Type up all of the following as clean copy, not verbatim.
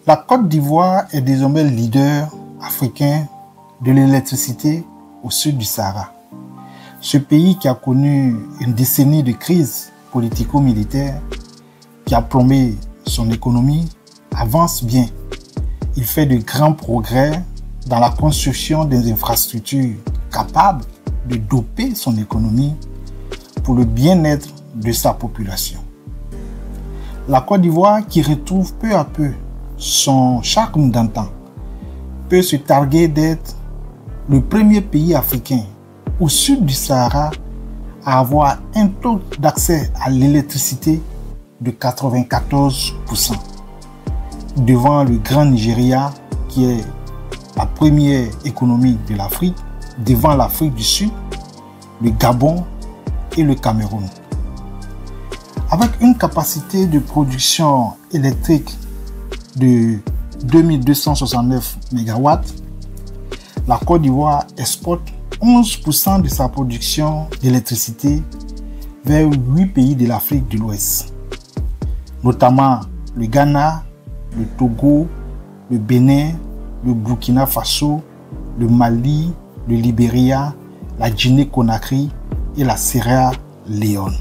La Côte d'Ivoire est désormais le leader africain de l'électricité au sud du Sahara. Ce pays qui a connu une décennie de crise politico-militaire, qui a plombé son économie, avance bien. Il fait de grands progrès dans la construction des infrastructures capables de doper son économie pour le bien-être de sa population. La Côte d'Ivoire, qui retrouve peu à peu son charme d'antan, peut se targuer d'être le premier pays africain au sud du Sahara à avoir un taux d'accès à l'électricité de 94%, devant le Grand Nigeria qui est la première économie de l'Afrique, devant l'Afrique du Sud, le Gabon et le Cameroun. Avec une capacité de production électrique de 2269 MW, la Côte d'Ivoire exporte 11% de sa production d'électricité vers 8 pays de l'Afrique de l'Ouest, notamment le Ghana, le Togo, le Bénin, le Burkina Faso, le Mali, le Libéria, la Guinée-Conakry et la Sierra Leone.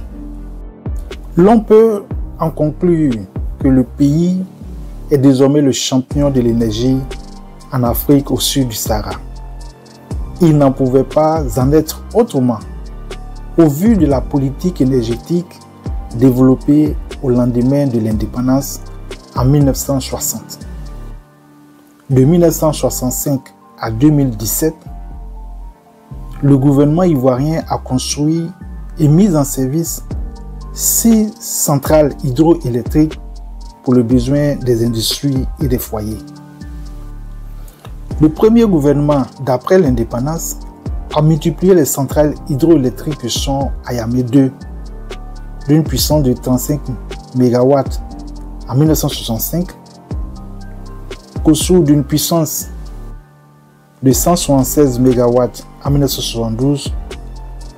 L'on peut en conclure que le pays est désormais le champion de l'énergie en Afrique au sud du Sahara. Il n'en pouvait pas en être autrement au vu de la politique énergétique développée au lendemain de l'indépendance en 1960. De 1965 à 2017, le gouvernement ivoirien a construit et mis en service 6 centrales hydroélectriques pour le besoin des industries et des foyers. Le premier gouvernement d'après l'indépendance a multiplié les centrales hydroélectriques que sont Ayamé 2, d'une puissance de 35 MW en 1965, Kossou d'une puissance de 176 MW en 1972,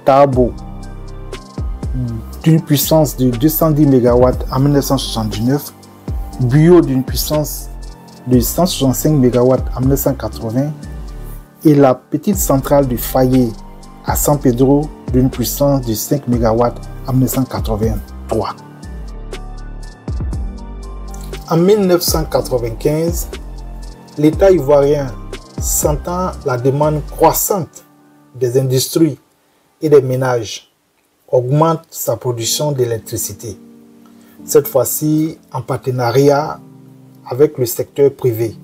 Tabo d'une puissance de 210 MW en 1979, Buyo d'une puissance de 165 MW en 1980 et la petite centrale de Fayé à San Pedro d'une puissance de 5 MW en 1983. En 1995, l'État ivoirien, sentant la demande croissante des industries et des ménages, augmente sa production d'électricité, cette fois-ci en partenariat avec le secteur privé,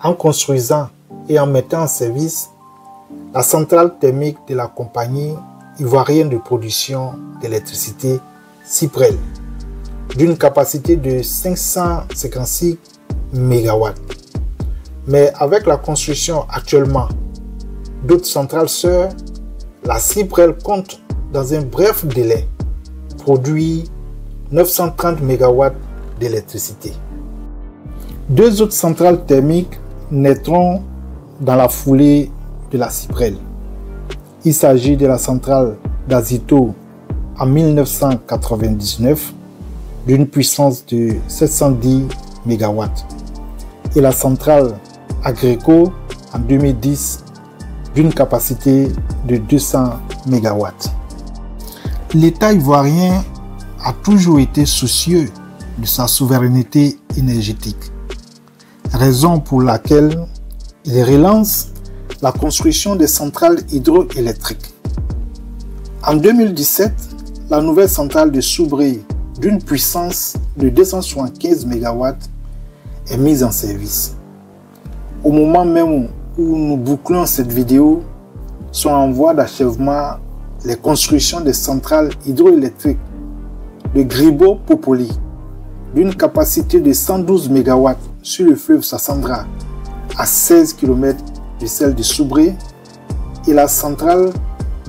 en construisant et en mettant en service la centrale thermique de la compagnie ivoirienne de production d'électricité Cyprel, d'une capacité de 556 MW. Mais avec la construction actuellement d'autres centrales sœurs, la Cyprel compte dans un bref délai produire 930 MW d'électricité. 2 autres centrales thermiques naîtront dans la foulée de la Cyprel. Il s'agit de la centrale d'Azito en 1999 d'une puissance de 710 MW et la centrale Agreco en 2010 d'une capacité de 200 MW. L'État ivoirien a toujours été soucieux de sa souveraineté énergétique, raison pour laquelle il relance la construction des centrales hydroélectriques. En 2017, la nouvelle centrale de Soubré d'une puissance de 275 MW est mise en service. Au moment même où nous bouclons cette vidéo, sont en voie d'achèvement les constructions des centrales hydroélectriques de Gribo-Popoli d'une capacité de 112 MW sur le fleuve Sassandra à 16 km de celle de Soubré et la centrale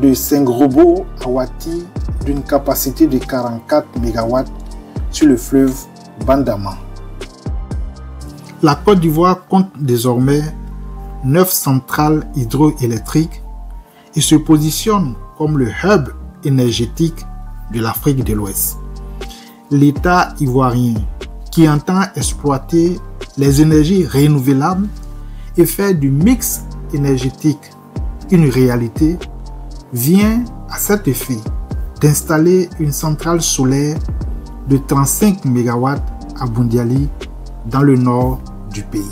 de Saint-Grobo à Ouati d'une capacité de 44 MW sur le fleuve Bandama. La Côte d'Ivoire compte désormais 9 centrales hydroélectriques et se positionne comme le hub énergétique de l'Afrique de l'Ouest. L'État ivoirien, qui entend exploiter les énergies renouvelables et faire du mix énergétique une réalité, vient à cet effet d'installer une centrale solaire de 35 MW à Boundiali dans le nord du pays.